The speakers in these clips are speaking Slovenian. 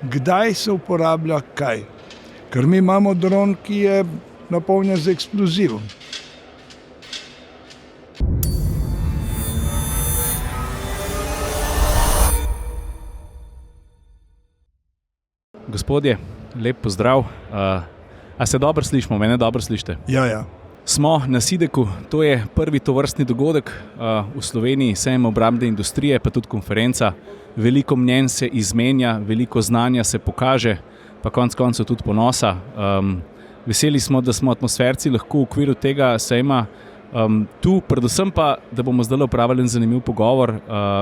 kdaj se uporablja kaj. Ker mi imamo dron, ki je napolnjen z eksplozivom. Gospodje, lep pozdrav. A se dobro slišimo? Mene dobro slišite? Ja. Smo na SIDEK-u, to je prvi tovrstni dogodek v Sloveniji, sejem obrambne industrije, pa tudi konferenca. Veliko mnenj se izmenja, veliko znanja se pokaže, pa konec koncev tudi ponosa. Veseli smo, da smo atmosferci lahko v okviru tega sejma tu, predvsem pa, da bomo zdaj opravili zanimiv pogovor.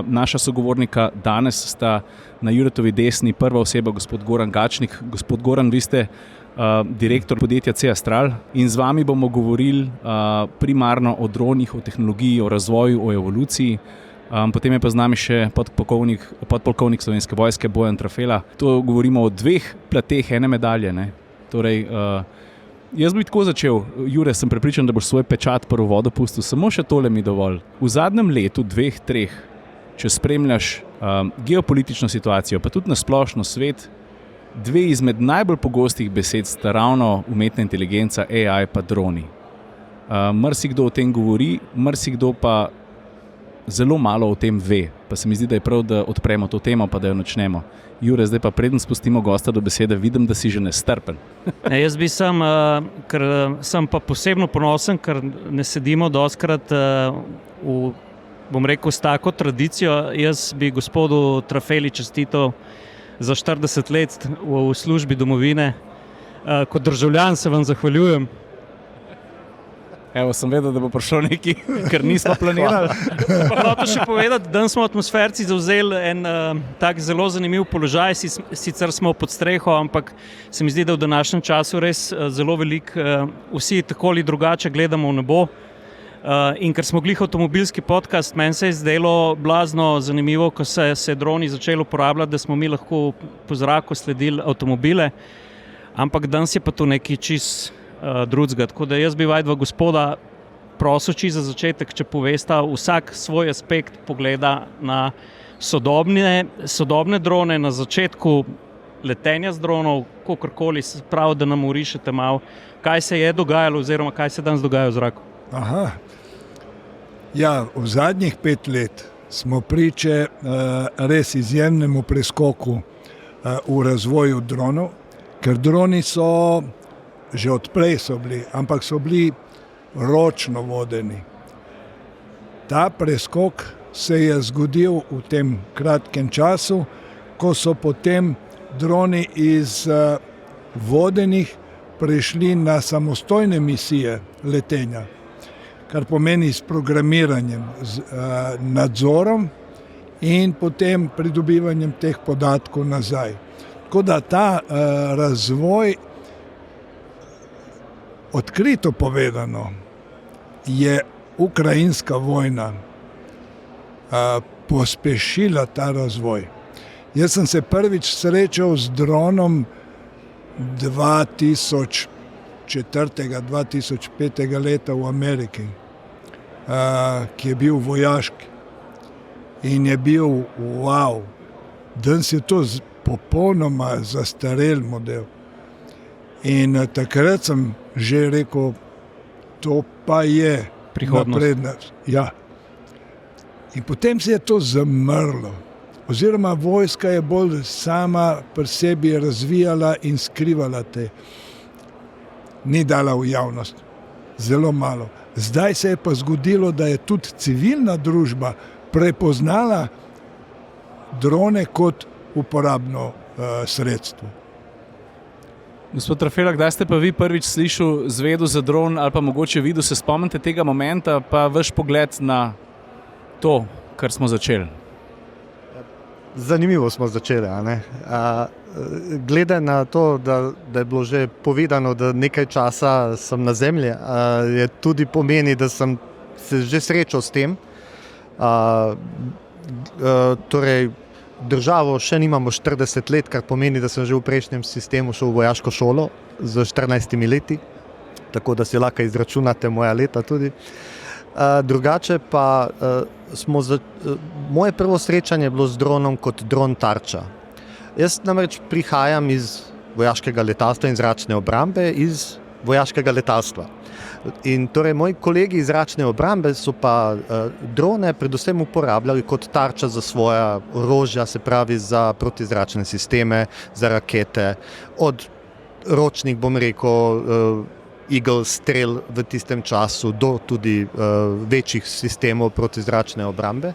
Naša sogovornika danes sta na Juretovi desni prva oseba, gospod Goran Gačnik. Gospod Goran, vi ste direktor podjetja C-Astral in z vami bomo govorili primarno o dronih, o tehnologiji, o razvoju, o evoluciji. Potem je pa z nami še podpolkovnik Slovenske vojske Bojan Trafela. To govorimo o dveh plateh ene medalje, ne? Torej, jaz bi tako začel. Jure, sem prepričan, da boš svoj pečat prvo vodo pustil. Samo še tole mi dovolj. V zadnjem letu, 2-3, če spremljaš geopolitično situacijo, pa tudi na splošno svet, dve izmed najbolj pogostih besed sta ravno umetna inteligenca, AI pa droni. Marsikdo o tem govori, marsikdo pa zelo malo o tem ve. Pa se mi zdi, da je prav, da odpremo to temo, pa da jo načnemo. Jure, zdaj pa preden spustimo gosta do besede, vidim, da si že nestrpen. Jaz bi ker sem pa posebno ponosen, ker ne sedimo dostkrat s tako tradicijo. Jaz bi gospodu Trafeli čestital za 40 let v službi domovine. Kot državljan se vam zahvaljujem. Evo, sem vedel, da bo prišel neki, ker nismo planirali. Pa hotel še povedati, da smo atmosferci zavzeli en tak zelo zanimiv položaj, sicer smo pod streho, ampak se mi zdi, da v današnjem času res zelo veliko vsi tako ali drugače gledamo v nebo. In ker smo glih avtomobilski podcast, meni se je zdelo blazno zanimivo, ko se droni začeli uporabljati, da smo mi lahko po zraku sledili avtomobile, ampak danes je pa to nekaj čist drugega. Tako da jaz bi vajdva gospoda prosil za začetek, če povesta vsak svoj aspekt pogleda na sodobne drone, na začetku letenja z dronov, kakorkoli, prav, da nam urišete malo, kaj se je dogajalo oziroma kaj se danes dogaja v zraku. Aha. Ja, v zadnjih 5 let smo priče res izjemnemu preskoku v razvoju dronov, ker droni so že odprej so bili, ampak so bili ročno vodeni. Ta preskok se je zgodil v tem kratkem času, ko so potem droni iz vodenih prešli na samostojne misije letenja, kar pomeni s programiranjem, z nadzorom in potem pridobivanjem teh podatkov nazaj. Tako da ta razvoj, odkrito povedano, je ukrajinska vojna pospešila ta razvoj. Jaz sem se prvič srečal z dronom 2004-2005 leta v Ameriki, ki je bil vojaški in je bil wow. Danes je to popolnoma zastarel model. In takrat sem že rekel, to pa je naprednost. Ja. In potem se je to zamrlo. Oziroma vojska je bolj sama pri sebi razvijala in skrivala te. Ni dala v javnost. Zelo malo. Zdaj se je pa zgodilo, da je tudi civilna družba prepoznala drone kot uporabno sredstvo. Gospod Trafela, kdaj ste pa vi prvič slišal zvedu za dron ali pa mogoče videl, se spomnite tega momenta, pa vaš pogled na to, kar smo začeli? Zanimivo smo začeli, a ne? Glede na to, da je bilo že povedano, da nekaj časa sem na zemlji, je tudi pomeni, da sem se že srečal s tem. Torej, državo še nimamo 40 let, kar pomeni, da sem že v prejšnjem sistemu šel v vojaško šolo z 14 leti, tako da si lahko izračunate moja leta tudi. Drugače pa moje prvo srečanje je bilo z dronom kot dron tarča. Jaz namreč prihajam iz vojaškega letalstva in zračne obrambe, iz vojaškega letalstva. In torej moji kolegi iz zračne obrambe so pa drone predvsem uporabljali kot tarča za svoja orožja, se pravi za protizračne sisteme, za rakete, od ročnih, bom rekel, Eagle strel v tistem času do tudi večjih sistemov protizračne obrambe.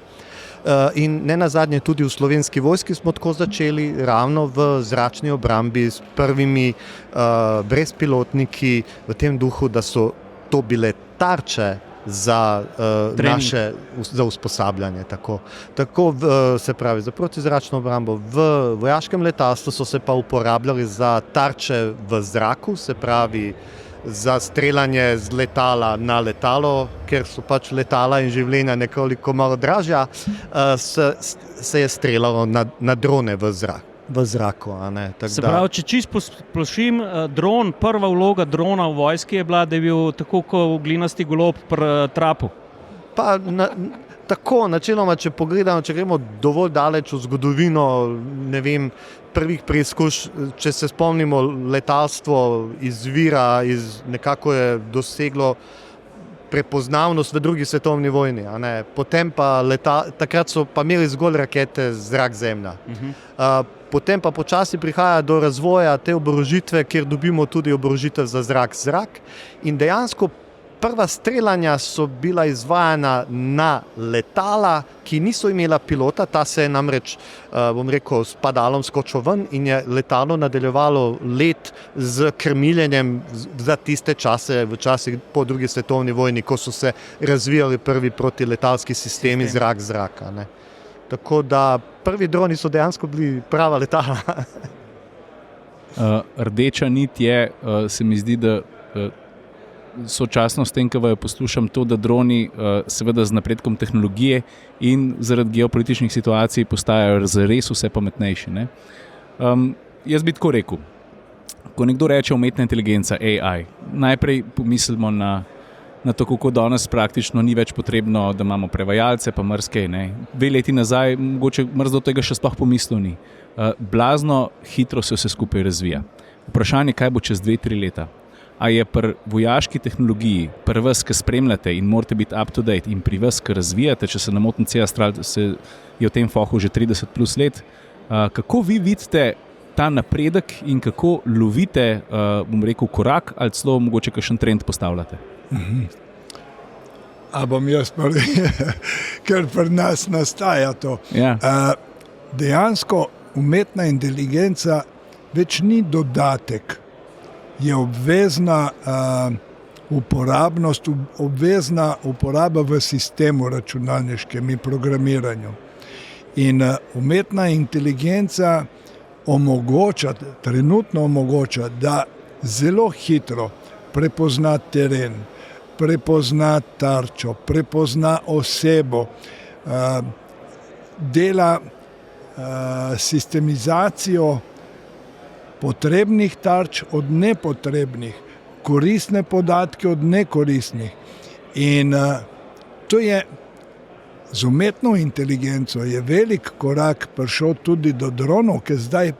In ne nazadnje tudi v Slovenski vojski smo tako začeli ravno v zračni obrambi s prvimi brezpilotniki v tem duhu, da so to bile tarče za naše za usposabljanje. Tako se pravi za protizračno obrambo. V vojaškem letalstvu so se pa uporabljali za tarče v zraku, se pravi za streljanje z letala na letalo, ker so pač letala in življenja nekoliko malo dražja, se je streljalo na drone v zraku. Se pravi, če čisto splošim, dron, prva vloga drona v vojski je bila, da je bil tako kot glinasti golob pri trapu. Pa tako, načeloma, če pogledamo, če gremo dovolj daleč v zgodovino, ne vem, prvih preizkušenj, če se spomnimo, letalstvo izvira, nekako je doseglo prepoznavnost v drugi svetovni vojni. Potem pa takrat so pa imeli zgolj rakete zrak-zemlja. Potem pa počasi prihaja do razvoja te oborožitve, kjer dobimo tudi oborožitev za zrak-zrak in dejansko prva streljanja so bila izvajana na letala, ki niso imela pilota, ta se je namreč, bom rekel, s padalom skočil ven in je letalo nadaljevalo let z krmiljenjem za tiste čase, v časih po drugi svetovni vojni, ko so se razvijali prvi protiletalski sistemi zrak-zrak. Tako da prvi droni so dejansko bili prava letala. Rdeča nit je, se mi zdi, da sočasno s tem, ko jo poslušam, to, da droni seveda z napredkom tehnologije in zaradi geopolitičnih situacij postajajo zares vse pametnejši. Jaz bi tako rekel, ko nekdo reče umetna inteligenca, AI, najprej pomislimo na to, kako danes praktično ni več potrebno, da imamo prevajalce, pa marsikaj. 2 leti nazaj, mogoče do tega še sploh pomislil ni. Blazno hitro se vse skupaj razvija. Vprašanje, kaj bo čez 2-3 leta. A je pri vojaški tehnologiji, pri vas, ki spremljate in morate biti up to date, in pri vas, ki razvijate, če se ne motim, Astral je v tem fohu že 30+ let, kako vi vidite ta napredek in kako lovite, bom rekel, korak ali celo mogoče kakšen trend postavljate? A bom jaz prvi, ker pri nas nastaja to. Ja. Dejansko umetna inteligenca več ni dodatek, je obvezna uporabnost, obvezna uporaba v sistemu računalniškem in programiranju. In umetna inteligenca trenutno omogoča, da zelo hitro prepozna teren, prepozna tarčo, prepozna osebo, dela sistemizacijo potrebnih tarč od nepotrebnih, koristne podatke od nekoristnih. In to je z umetno inteligenco je velik korak prišel tudi do dronov, ki zdaj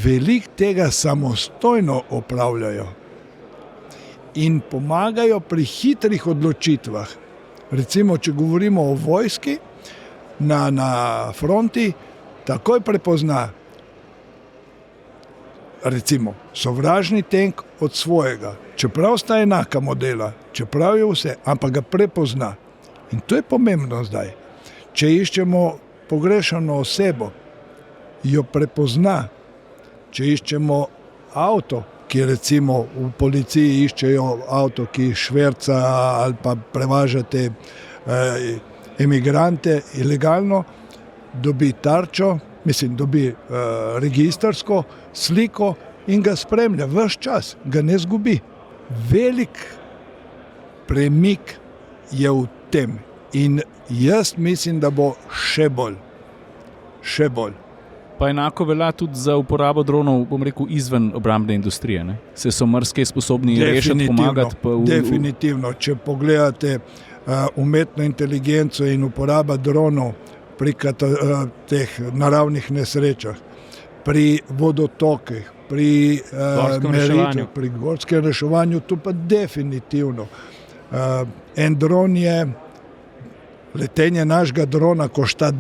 veliko tega samostojno opravljajo in pomagajo pri hitrih odločitvah. Recimo, če govorimo o vojski, na fronti takoj prepozna recimo sovražni tank od svojega, čeprav sta enaka modela, čeprav je vse, ampak ga prepozna. In to je pomembno zdaj. Če iščemo pogrešano osebo, jo prepozna. Če iščemo avto, ki recimo v policiji iščejo avto, ki šverca ali pa prevažate emigrante ilegalno, dobi tarčo, dobi registrsko sliko in ga spremlja ves čas, ga ne zgubi. Velik premik je v tem in jaz mislim, da bo še bolj. Pa enako velja tudi za uporabo dronov, bom rekel, izven obrambne industrije, ne? Se so marsikaj sposobni rešiti, pomagati? Definitivno. Če pogledate umetno inteligenco in uporaba dronov pri teh naravnih nesrečah, pri vodotokih, pri Gorskem meritvah, reševanju. pri gorskem reševanju, to pa definitivno. En dron je, letenje našega drona košta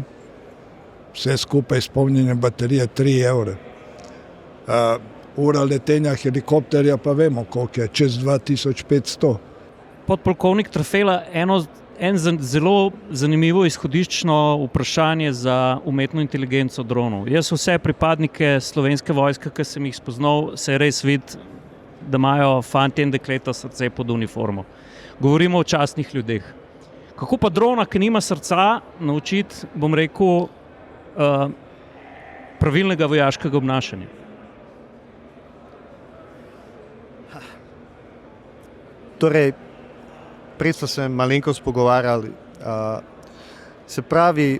vse skupaj s polnjenjem baterije 3 evre. Ura letenja helikopterja pa vemo, koliko je, čez 2500. Podpolkovnik Trefela, zelo zanimivo izhodiščno vprašanje za umetno inteligenco dronov. Jaz vse pripadnike Slovenske vojske, ki sem jih spoznal, se res vidi, da imajo fantje in dekleta srce pod uniformo. Govorimo o častnih ljudeh. Kako pa drona, ki nima srca, naučiti, bom rekel, pravilnega vojaškega obnašanja? Torej, prej smo se malenkost pogovarjali. Se pravi,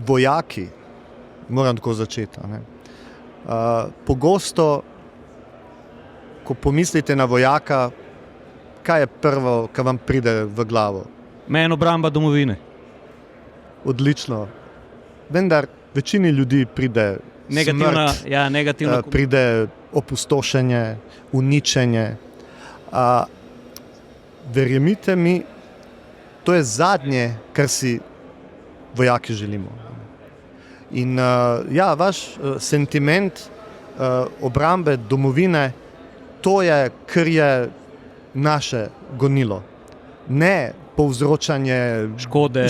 vojaki, moram tako začeti. Pogosto, ko pomislite na vojaka, kaj je prvo, kar vam pride v glavo? Meni obramba domovine. Odlično. Vendar večini ljudi pride Negativna, smrt, negativna. pride opustošenje, uničenje. Verjemite mi, to je zadnje, kar si vojaki želimo. In vaš sentiment obrambe domovine, to je, kar je naše gonilo. Ne povzročanje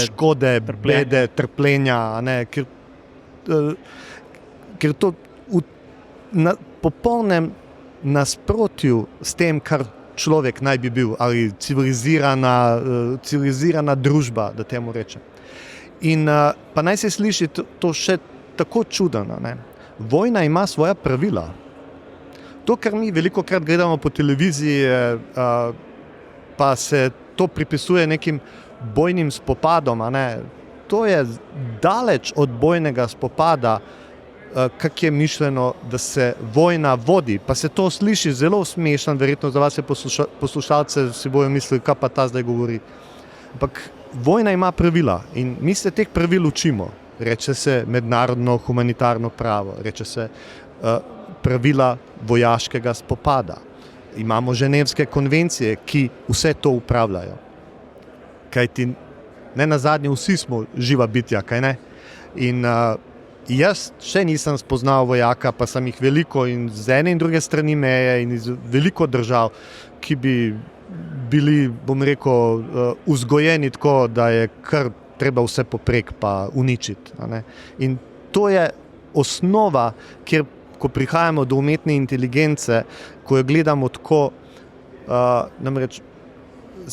škode bede, trpljenja, ker to v popolnem nasprotju s tem, kar človek naj bi bil, ali civilizirana družba, da temu rečem. In pa naj se sliši to še tako čudno. Vojna ima svoja pravila. To, kar mi velikokrat gledamo po televiziji, pa se to pripisuje nekim bojnim spopadom, to je daleč od bojnega spopada, kak je mišljeno, da se vojna vodi. Pa se to sliši zelo smešno, verjetno za vas poslušalce si bojo mislili, kaj pa ta zdaj govori. Ampak vojna ima pravila in mi se teh pravil učimo. Reče se mednarodno humanitarno pravo, reče se pravila vojaškega spopada. Imamo ženevske konvencije, ki vse to upravljajo. Kajti ne nazadnje vsi smo živa bitja, kaj ne? In jaz še nisem spoznal vojaka, pa sem jih veliko in z ene in druge strani meje in iz veliko držav, ki bi bili, bom rekel, vzgojeni tako, da je kar treba vse poprek pa uničiti. In to je osnova, kjer ko prihajamo do umetne inteligence, ko jo gledamo tako, namreč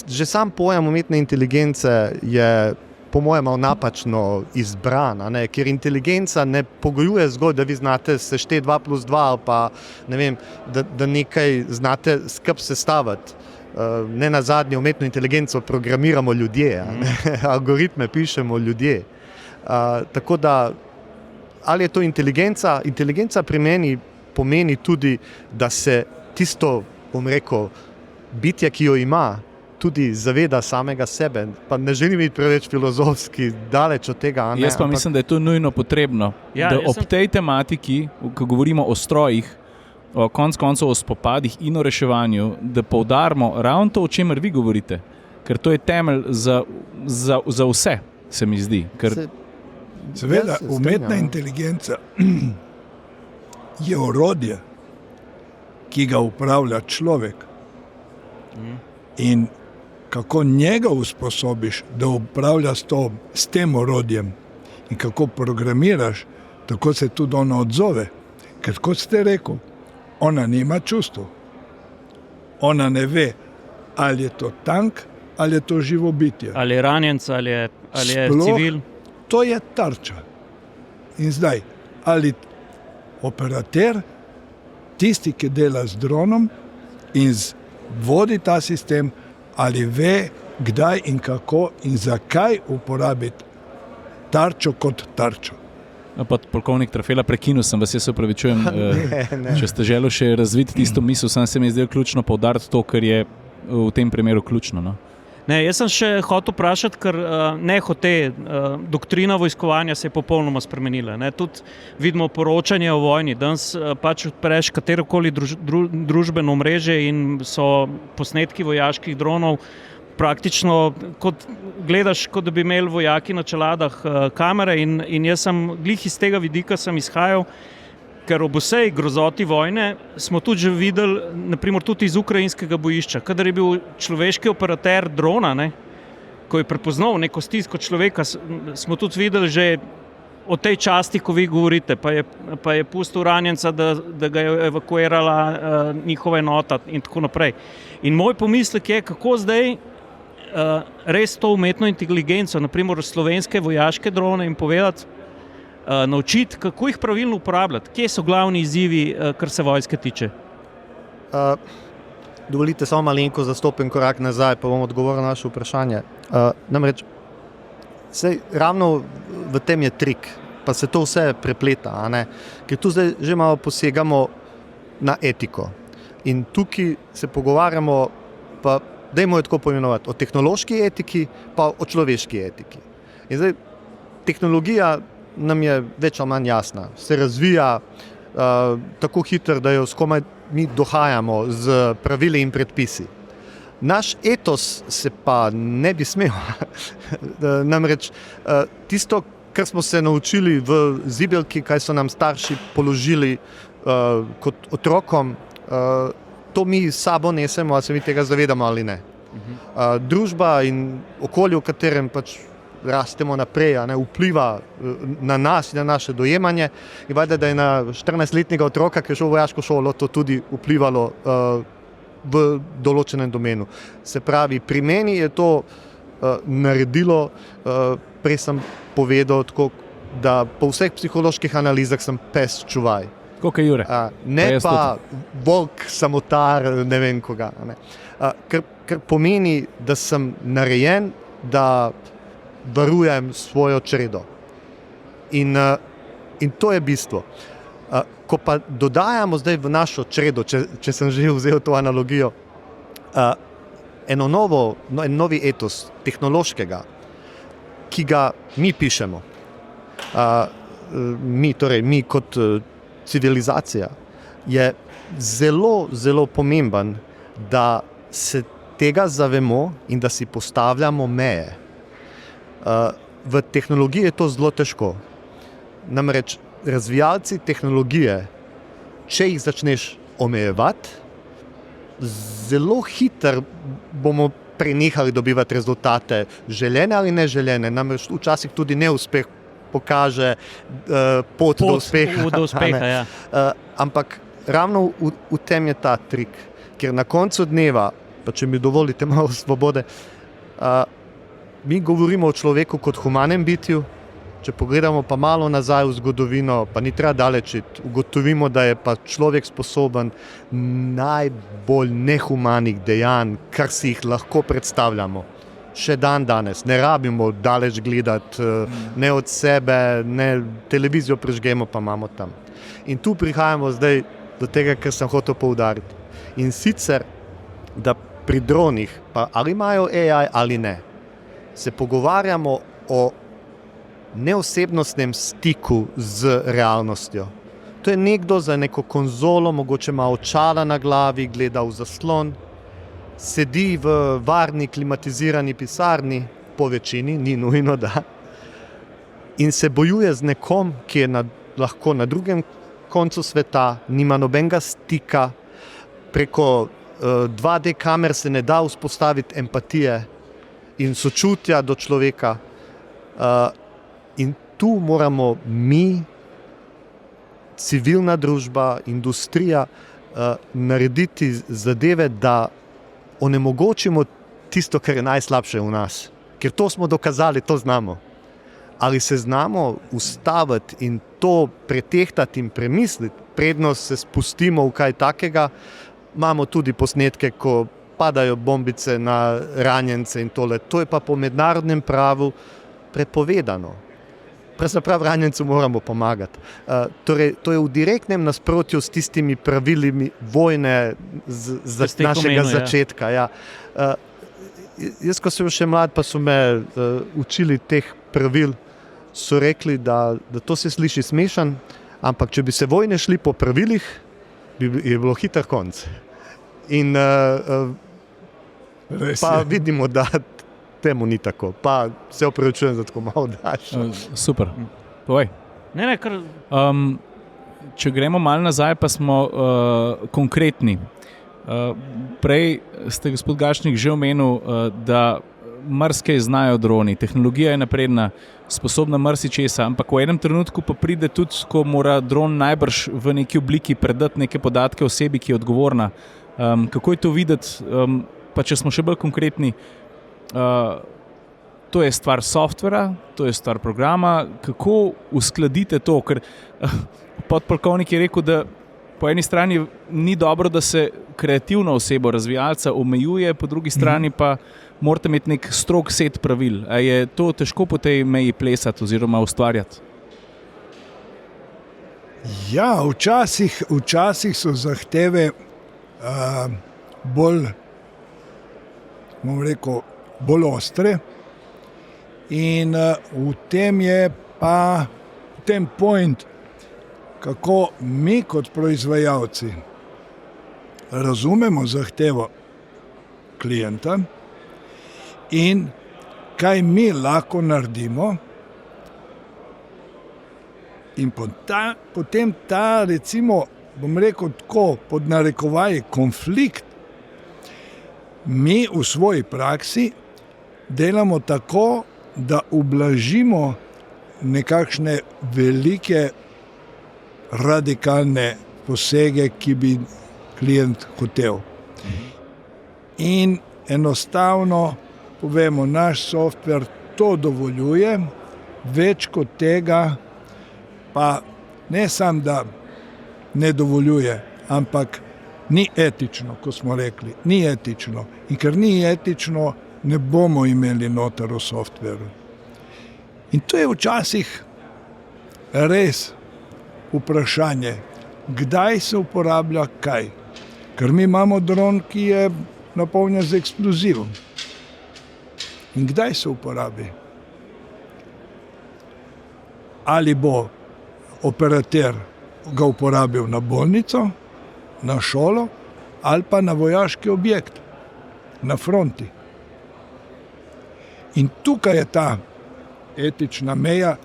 že sam pojem umetne inteligence je po mojem malo napačno izbran, ker inteligenca ne pogojuje zgolj, da vi znate sešteti 2 + 2 ali pa ne vem, da nekaj znate skrb sestaviti. Ne nazadnje umetno inteligenco programiramo ljudje, algoritme pišemo ljudje. Tako da, ali je to inteligenca? Inteligenca pri meni pomeni tudi, da se tisto, bom rekel, bitje, ki jo ima, tudi zaveda samega sebe. Pa ne želim biti preveč filozofski, daleč od tega. Jaz pa mislim, da je to nujno potrebno. Da ob tej tematiki, ko govorimo o strojih, konec koncev o spopadih in o reševanju, da poudarimo ravno to, o čemer vi govorite. Ker to je temelj za vse, se mi zdi. Seveda, umetna inteligenca je orodje, ki ga upravlja človek. In kako njega usposobiš, da upravlja s tem orodjem in kako programiraš, tako se tudi ona odzove. Ker kot ste rekel, ona nima čustev. Ona ne ve, ali je to tank, ali je to živo bitje. Ali je ranjenec, ali je civil. To je tarča. In zdaj, ali operater, tisti, ki dela z dronom in vodi ta sistem, ali ve, kdaj in kako in zakaj uporabiti tarčo kot tarčo. Podpolkovnik Trefela, prekinil sem vas, jaz se opravičujem. Če ste želeli še razviti tisto misel, sem se mi zdaj ključno poudariti to, kar je v tem primeru ključno. No? Ne, jaz sem še hotel vprašati, ker doktrina vojskovanja se je popolnoma spremenila. Ne. Tudi vidimo poročanje o vojni. Danes pač odpreš katerokoli družbeno omrežje in so posnetki vojaških dronov. Praktično gledaš, kot da bi imeli vojaki na čeladah kamere in jaz sem glih iz tega vidika sem izhajal, ker ob vsej grozoti vojne smo tudi že videli, naprimer tudi iz ukrajinskega bojišča, kadar je bil človeški operater drona, ne, ko je prepoznal neko stisko človeka, smo tudi videli že o tej časti, ko vi govorite, pa je pustil ranjenca, da ga je evakuirala njihova enota in tako naprej. In moj pomislek je, kako zdaj res to umetno inteligenco, naprimer slovenske vojaške drone in povedati, naučiti, kako jih pravilno uporabljati. Kje so glavni izzivi, kar se vojske tiče? Dovolite samo malenko zastopim korak nazaj, pa bom odgovoril na vaše vprašanje. Namreč, ravno v tem je trik, pa se to vse prepleta, a ne? Ker tu zdaj že malo posegamo na etiko. In tukaj se pogovarjamo, pa dajmo jo tako poimenovati, o tehnološki etiki, pa o človeški etiki. In zdaj, tehnologija nam je več ali manj jasna. Se razvija tako hitro, da jo skomaj mi dohajamo z pravili in predpisi. Naš etos se pa ne bi smel. Namreč tisto, kar smo se naučili v zibelki, kaj so nam starši položili kot otrokom, to mi s sabo nesemo, ali se mi tega zavedamo ali ne. Družba in okolje, v katerem pač rastemo naprej, ne, vpliva na nas in na naše dojemanje. In valjda, da je na 14-letnega otroka, ki je šel v vojaško šolo, to tudi vplivalo v določenem domenu. Se pravi, pri meni je to naredilo, prej sem povedal tako, da po vseh psiholoških analizah sem pes čuvaj. Kako je Jure? Ne pa volk, samotar, ne vem koga. Ne. Ker pomeni, da sem narejen, da varujem svojo čredo. In to je bistvo. Ko pa dodajamo zdaj v našo čredo, če sem že vzel to analogijo, en novi etos tehnološkega, ki ga mi pišemo, mi kot civilizacija, je zelo, zelo pomemben, da se tega zavemo in da si postavljamo meje. V tehnologiji je to zelo težko. Namreč razvijalci tehnologije, če jih začneš omejevati, zelo hitro bomo prenehali dobivati rezultate, želene ali neželene. Namreč včasih tudi neuspeh pokaže pot do uspeha. Ampak ravno v tem je ta trik, ker na koncu dneva, pa če mi dovolite malo svobode, mi govorimo o človeku kot humanem bitju, če pogledamo pa malo nazaj v zgodovino, pa ni treba dalečiti, ugotovimo, da je pa človek sposoben najbolj nehumanih dejanj, kar si jih lahko predstavljamo. Še danes. Ne rabimo daleč gledati, ne od sebe, ne televizijo prežgemo, pa imamo tam. In tu prihajamo zdaj do tega, kar sem hotel poudariti. In sicer, da pri dronih, pa ali imajo AI ali ne, se pogovarjamo o neosebnostnem stiku z realnostjo. To je nekdo za neko konzolo, mogoče ima očala na glavi, gleda v zaslon, sedi v varni, klimatizirani pisarni, po večini, ni nujno, da, in se bojuje z nekom, ki je lahko na drugem koncu sveta, nima nobenega stika, preko 2D kamer se ne da vzpostaviti empatije in sočutja do človeka. In tu moramo mi, civilna družba, industrija, narediti zadeve, da onemogočimo tisto, kar je najslabše v nas. Ker to smo dokazali, to znamo. Ali se znamo ustaviti in to pretehtati in premisliti, prednost se spustimo v kaj takega, imamo tudi posnetke, ko padajo bombice na ranjence in tole. To je pa po mednarodnem pravu prepovedano. Pravzaprav ranjencu moramo pomagati. Torej, to je v direktnem nasprotju s tistimi pravilimi vojne z našega začetka. Ja. Jaz, ko sem še mlad, pa so me učili teh pravil, so rekli, da to se sliši smešen, ampak če bi se vojne šli po pravilih, je bilo hiter konc. In pa vidimo, da temu ni tako. Pa se opravičujem za tako malo daš. Super. Povej. Ne, kar... Če gremo malo nazaj, pa smo konkretni. Prej ste, gospod Gašnik, že omenil, da marsikaj znajo droni. Tehnologija je napredna, sposobna marsičesa, ampak v enem trenutku pa pride tudi, ko mora dron najbrž v neki obliki predati neke podatke osebi, ki je odgovorna. Kako je to videti? Pa če smo še bolj konkretni, to je stvar softvera, to je stvar programa. Kako uskladite to? Ker podpolkovnik je rekel, da po eni strani ni dobro, da se kreativno osebo razvijalca omejuje, po drugi strani pa morate imeti nek strog set pravil. A je to težko po tej meji plesati oziroma ustvarjati? Ja, včasih so zahteve bolj, bom rekel, bolj ostre in v tem je pa ten point, kako mi kot proizvajalci razumemo zahtevo klienta in kaj mi lahko naredimo in potem ta, recimo, bom rekel tako, pod narekovaji konflikt, mi v svoji praksi delamo tako, da ublažimo nekakšne velike radikalne posege, ki bi klient hotel. In enostavno povemo, naš softver to dovoljuje, več kot tega pa ne samo, da ne dovoljuje, ampak ni etično, ko smo rekli, ni etično. In ker ni etično, ne bomo imeli noter v softveru. In to je včasih res vprašanje, kdaj se uporablja kaj. Ker mi imamo dron, ki je napolnjen z eksplozivom. In kdaj se uporabi? Ali bo operater ga uporabil na bolnico, na šolo ali pa na vojaški objekt, na fronti. In tukaj je ta etična meja,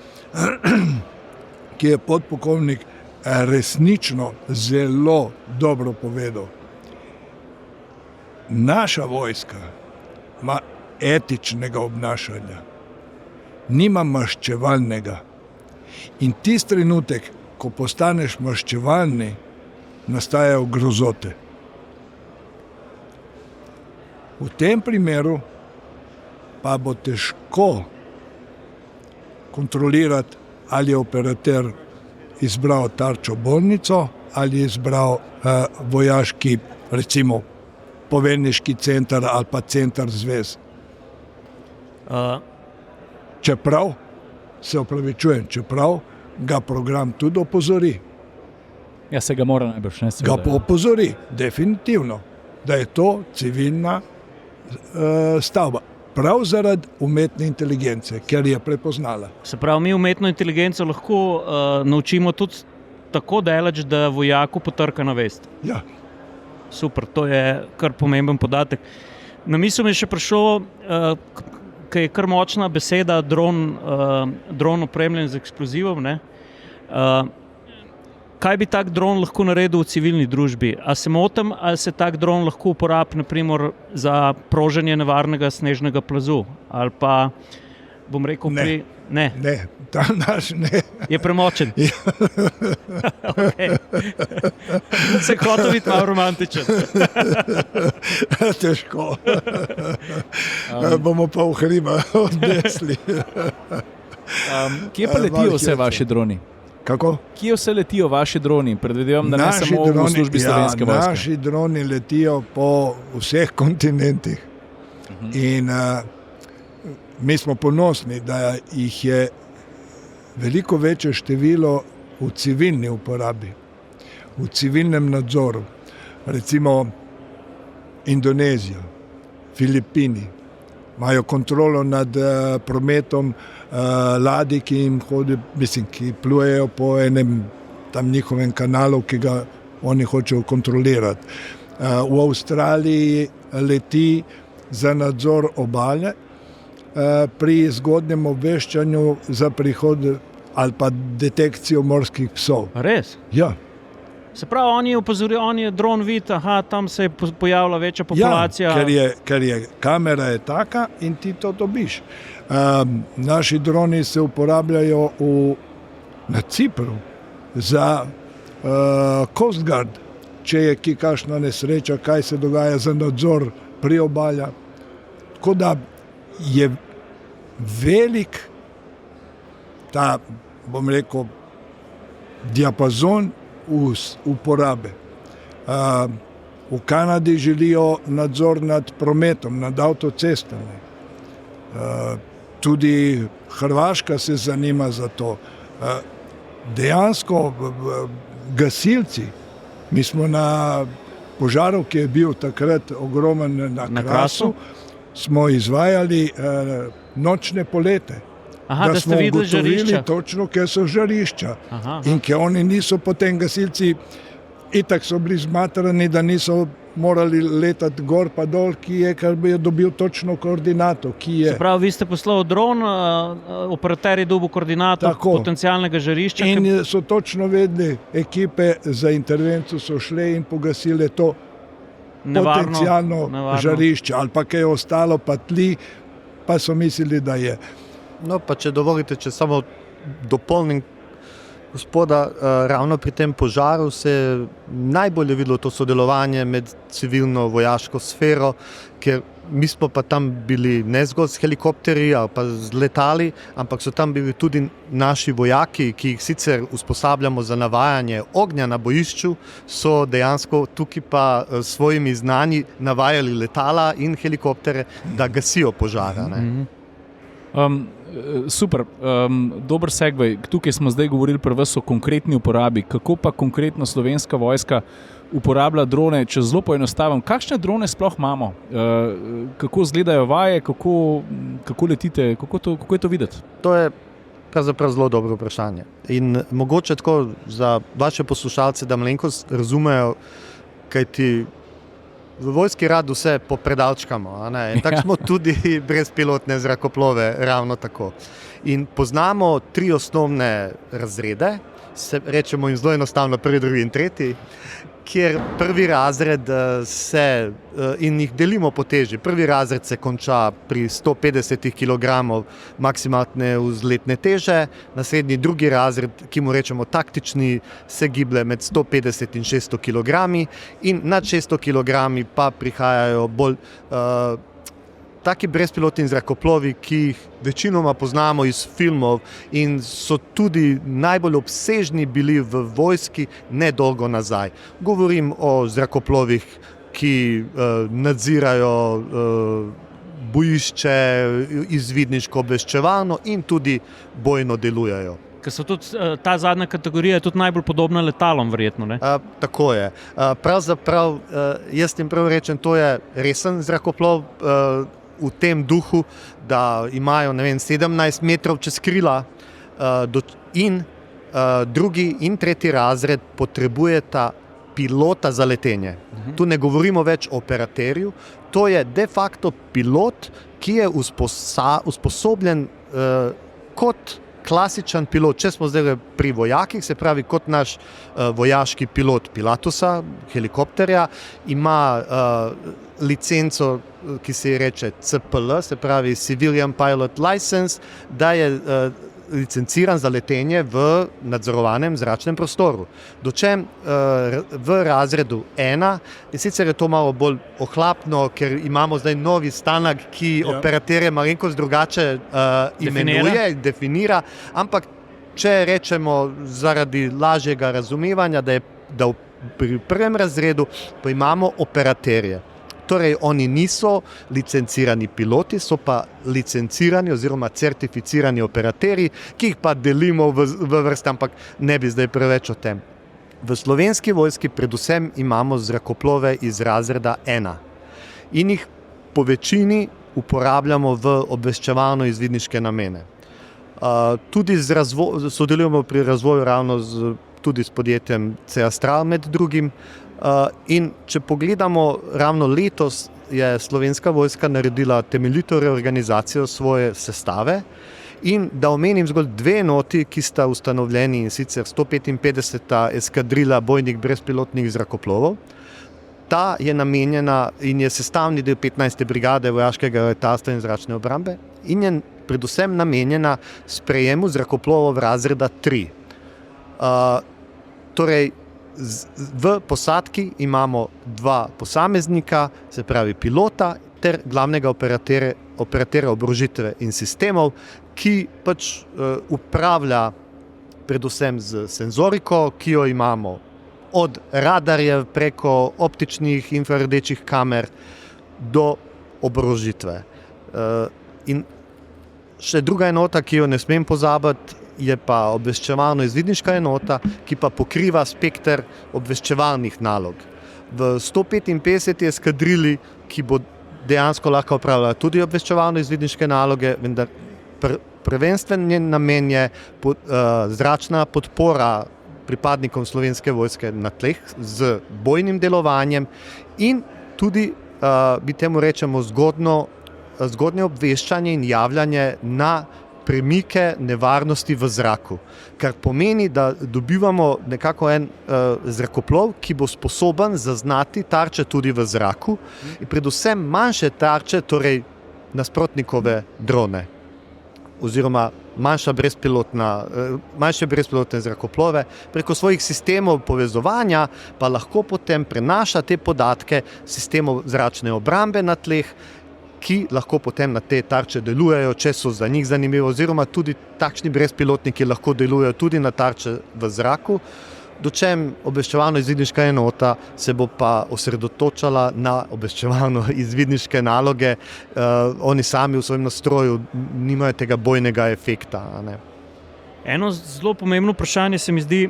ki je podpolkovnik resnično zelo dobro povedal. Naša vojska ima etičnega obnašanja, nima maščevalnega. In tisti trenutek, ko postaneš maščevalni, nastajajo grozote. V tem primeru pa bo težko kontrolirati, ali je operater izbral tarčo bolnico ali je izbral vojaški, recimo, poveljniški center ali pa center zvez. Čeprav, se opravičujem, čeprav ga program tudi opozori. Ja, se ga mora najbrž, ne? Ga pa opozori, definitivno, da je to civilna stavba. Prav zaradi umetne inteligence, ker je prepoznala. Se pravi, mi umetno inteligenco lahko naučimo tudi tako daleč, da vojaku potrka na vest. Ja. Super, to je kar pomemben podatek. Na misel mi je še prišlo, ki je kar močna beseda, dron opremljen z eksplozivom, ne? Kaj bi tak dron lahko naredil v civilni družbi? A se motim, ali se tak dron lahko uporabi naprimer za proženje nevarnega snežnega plazu? Ali pa, bom rekel, Ne. Ne, ta naš ne. Je premočen? Okay. Se hotel biti malo romantičen. Težko. Bomo pa v hriba odnesli. Kje pa letijo vse vaši droni? Kako? Kje vse letijo vaši droni? Predvidevam, da ne samo v službi Slovenske vojske. Naši droni letijo po vseh kontinentih. In mi smo ponosni, da jih je veliko večje število v civilni uporabi, v civilnem nadzoru. Recimo Indonezija, Filipini, imajo kontrolo nad prometom ladij, ki jim ki plujejo po enem tam njihovem kanalu, ki ga oni hočejo kontrolirati. V Avstraliji leti za nadzor obale pri zgodnjem obveščanju za prihod ali pa detekcijo morskih psov. Res? Ja. Se pravi, oni opozorijo, on je dron vid, tam se je pojavila večja populacija. Ja, ker je kamera je taka in ti to dobiš. Naši droni se uporabljajo na Cipru za Coast Guard, če je ki kakšna nesreča, kaj se dogaja za nadzor priobalja. Tako da je velik ta, bom rekel, diapazon uporabe. V Kanadi želijo nadzor nad prometom, nad avtocestami. Tudi Hrvaška se zanima za to. Dejansko gasilci, mi smo na požaru, ki je bil takrat ogromen na Krasu, smo izvajali nočne polete. Da smo ugotovili točno, kje so žarišča. In kje oni niso potem gasilci, itak so bili zmatrani, da niso morali letati gor pa dol, ker bi dobil točno koordinato. Se pravi, vi ste poslali dron, operater je dobil koordinato potencialnega žarišča. In so točno vedeli, ekipe za intervencijo so šle in pogasile to potencialno žarišče. Ali pa kaj je ostalo, pa tli, pa so mislili, da je. No, pa če dovolite, če samo dopolnim gospoda, ravno pri tem požaru se je najbolje videlo to sodelovanje med civilno-vojaško sfero, ker mi smo pa tam bili ne zgolj s helikopterji ali pa z letali, ampak so tam bili tudi naši vojaki, ki jih sicer usposabljamo za navajanje ognja na bojišču, so dejansko tukaj pa s svojimi znanji navajali letala in helikoptere, da gasijo požara. Super, dober segway. Tukaj smo zdaj govorili pri vas o konkretni uporabi. Kako pa konkretno Slovenska vojska uporablja drone, če zelo poenostavim? Kakšne drone sploh imamo? Kako izgledajo vaje, kako letite, kako je to videti? To je pravzaprav zelo dobro vprašanje. In mogoče tako za vaše poslušalce, da malenkost razumejo, kajti v vojski rad vse popredalčkamo, in tako smo tudi brezpilotne zrakoplove ravno tako. In poznamo 3 osnovne razrede, rečemo jim zelo enostavno prvi, drugi in tretji, kjer prvi razred in jih delimo po teži. Prvi razred se konča pri 150 kg maksimalne vzletne teže, naslednji drugi razred, ki mu rečemo taktični, se giblje med 150 in 600 kg in nad 600 kg pa prihajajo bolj taki brezpilotni zrakoplovi, ki jih večinoma poznamo iz filmov in so tudi najbolj obsežni bili v vojski nedolgo nazaj. Govorim o zrakoplovih, ki nadzirajo bojišče, izvidniško obveščevalno in tudi bojno delujejo. Ker so tudi ta zadnja kategorija je tudi najbolj podobna letalom, verjetno, ne? Tako je. Pravzaprav, jaz jim prav rečem, to je resen zrakoplov, v tem duhu, da imajo 17 metrov čez krila in drugi in tretji razred potrebujeta pilota za letenje. Tu ne govorimo več o operaterju, to je de facto pilot, ki je usposobljen kot klasičen pilot. Če smo zdaj pri vojakih, se pravi kot naš vojaški pilot Pilatusa, helikopterja, ima licenco, ki se reče CPL, se pravi Civilian Pilot License, da je licenciran za letenje v nadzorovanem zračnem prostoru. Dočem v razredu 1, in sicer je to malo bolj ohlapno, ker imamo zdaj novi stanek, ki operaterje malenkost drugače imenuje, definira, ampak če rečemo zaradi lažjega razumevanja, da pri prvem razredu pa imamo operaterje. Torej, oni niso licencirani piloti, so pa licencirani oziroma certificirani operaterji, ki jih pa delimo v vrste, ampak ne bi zdaj preveč o tem. V Slovenski vojski predvsem imamo zrakoplove iz razreda 1 in jih po večini uporabljamo v obveščevalno-izvidniške namene. Tudi sodelujemo pri razvoju ravno tudi s podjetjem C-Astral med drugim. In če pogledamo, ravno letos je Slovenska vojska naredila temeljito reorganizacijo svoje sestave. In da omenim zgolj 2 enoti, ki sta ustanovljeni, in sicer 155. eskadrila bojnih brezpilotnih zrakoplovov. Ta je namenjena in je sestavni del 15. brigade vojaškega letalstva in zračne obrambe in je predvsem namenjena sprejemu zrakoplovov razreda 3. Torej, v posadki imamo 2 posameznika, se pravi pilota ter glavnega operaterja oborožitve in sistemov, ki pač upravlja predvsem z senzoriko, ki jo imamo od radarjev preko optičnih infrardečih kamer do oborožitve. In še druga enota, ki jo ne smem pozabiti, je pa obveščevalno-izvidniška enota, ki pa pokriva spekter obveščevalnih nalog. V 155. eskadrili, ki bo dejansko lahko opravljala tudi obveščevalno-izvidniške naloge, vendar prvenstven njen namen je zračna podpora pripadnikom Slovenske vojske na tleh z bojnim delovanjem in tudi, bi temu rečemo, zgodnje obveščanje in javljanje na premike nevarnosti v zraku. Kar pomeni, da dobivamo nekako en zrakoplov, ki bo sposoben zaznati tarče tudi v zraku in predvsem manjše tarče, torej nasprotnikove drone oziroma manjše brezpilotne zrakoplove, preko svojih sistemov povezovanja pa lahko potem prenaša te podatke sistemov zračne obrambe na tleh, ki lahko potem na te tarče delujejo, če so za njih zanimivi, oziroma tudi takšni brezpilotniki lahko delujejo tudi na tarče v zraku, dočem obveščevalno-izvidniška enota se bo pa osredotočala na obveščevalno-izvidniške naloge. Oni sami v svojem nastroju nimajo tega bojnega efekta. Eno zelo pomembno vprašanje se mi zdi,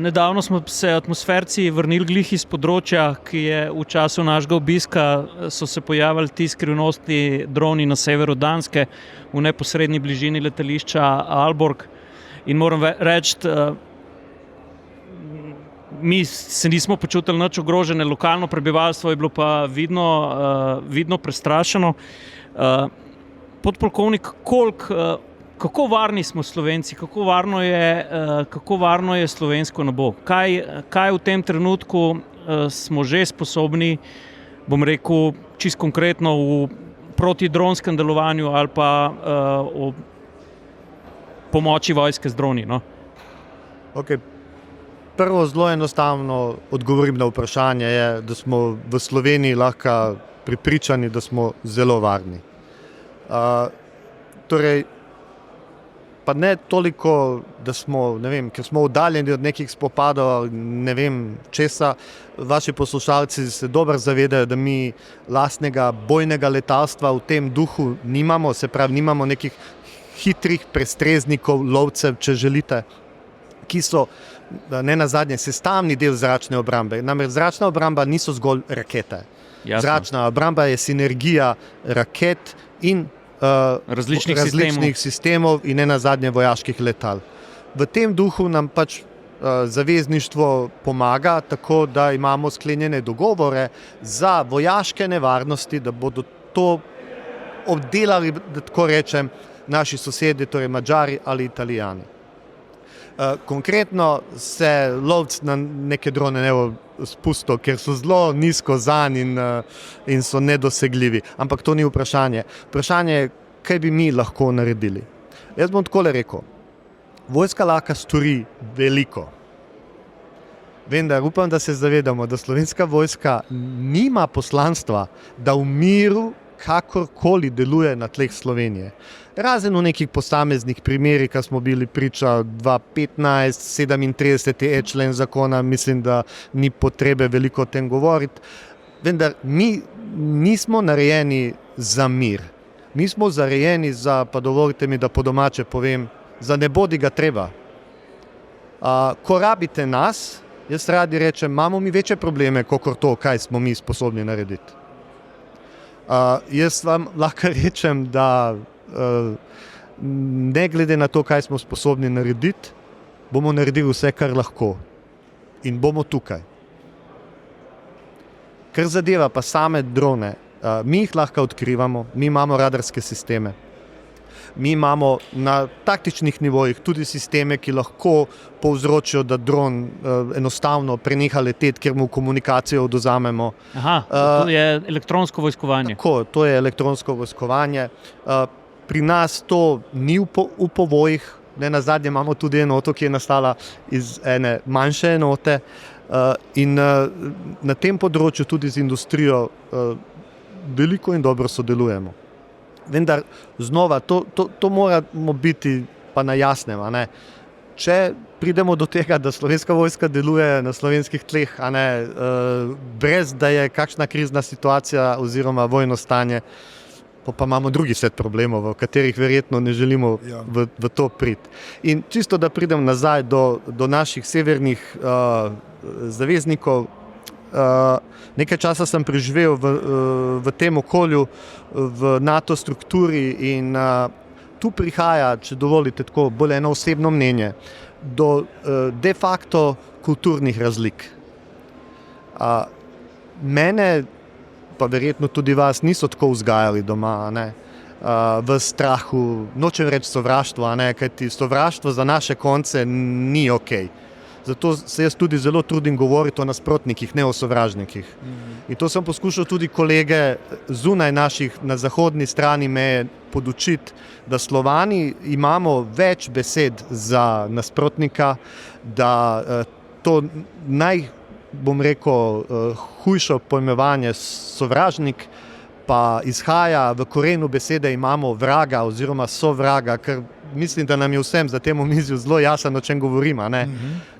nedavno smo se atmosferci vrnili glih iz področja, ki je v času našega obiska so se pojavili ti skrivnostni droni na severu Danske v neposredni bližini letališča Aalborg. In moram reči, mi se nismo počutili nič ogrožene, lokalno prebivalstvo je bilo pa vidno prestrašeno. Podpolkovnik, kako varni smo Slovenci, kako varno je slovensko nebo? Kaj v tem trenutku smo že sposobni, bom rekel, čisto konkretno v protidronskem delovanju ali pa o pomoči vojske z droni? No? Okay. Prvo, zelo enostavno odgovorim na vprašanje je, da smo v Sloveniji lahko prepričani, da smo zelo varni. Torej, pa ne toliko, da smo, ne vem, ker smo oddaljeni od nekih spopadov, ne vem česa, vaši poslušalci se dobro zavedajo, da mi lastnega bojnega letalstva v tem duhu nimamo, se pravi, nimamo nekih hitrih prestreznikov, lovcev, če želite, ki so ne nazadnje sestavni del zračne obrambe. Namreč zračna obramba niso zgolj rakete. Jasno. Zračna obramba je sinergija raket in različnih sistemov in ne nazadnje vojaških letal. V tem duhu nam pač zavezništvo pomaga, tako da imamo sklenjene dogovore za vojaške nevarnosti, da bodo to obdelali, da tako rečem, naši sosedi, torej Madžari ali Italijani. Konkretno se lovci na neke drone ne bo spustil, ker so zelo nizko zanj in so nedosegljivi. Ampak to ni vprašanje. Vprašanje je, kaj bi mi lahko naredili. Jaz bom takole rekel. Vojska lahko stori veliko. Vendar upam, da se zavedamo, da Slovenska vojska nima poslanstva, da v miru kakorkoli deluje na tleh Slovenije. Razen v nekih posameznih primerih, ko smo bili priča 2015, 37. člen zakona, mislim, da ni potrebe veliko o tem govoriti. Vendar mi nismo narejeni za mir. Mi smo zarejeni za, pa dovolite mi, da po domače povem, za ne bodi ga treba. Ko rabite nas, jaz radi rečem, imamo mi večje probleme, kakor to, kaj smo mi sposobni narediti. Jaz vam lahko rečem, da ne glede na to, kaj smo sposobni narediti, bomo naredili vse, kar lahko. In bomo tukaj. Kar zadeva pa same drone, mi jih lahko odkrivamo, mi imamo radarske sisteme. Mi imamo na taktičnih nivojih tudi sisteme, ki lahko povzročijo, da dron enostavno preneha leteti, ker mu komunikacijo odvzamemo. Aha, to je elektronsko vojskovanje. Tako, to je elektronsko vojskovanje. Pri nas to ni v povojih, nenazadnje imamo tudi enoto, ki je nastala iz ene manjše enote in na tem področju tudi z industrijo veliko in dobro sodelujemo. Vendar znova, to moramo biti pa na jasnem. Če pridemo do tega, da Slovenska vojska deluje na slovenskih tleh, brez da je kakšna krizna situacija oziroma vojno stanje, pa imamo drugi set problemov, v katerih verjetno ne želimo v to priti. In čisto, da pridem nazaj do naših severnih zaveznikov, nekaj časa sem preživel v tem okolju, v NATO strukturi in tu prihaja, če dovolite tako, bolj eno osebno mnenje, do de facto kulturnih razlik. Mene, pa verjetno tudi vas, niso tako vzgajali doma, v strahu, nočem reči sovraštvo, kajti sovraštvo za naše konce ni okej. Zato se jaz tudi zelo trudim govoriti o nasprotnikih, ne o sovražnikih. In to sem poskušal tudi kolege zunaj naših, na zahodni strani meje podučiti, da Slovani imamo več besed za nasprotnika, da to hujše pojmovanje sovražnik pa izhaja v korenu besede imamo vraga oziroma sovraga, ker mislim, da nam je vsem za tem omizju zelo jasno, o čem govorimo.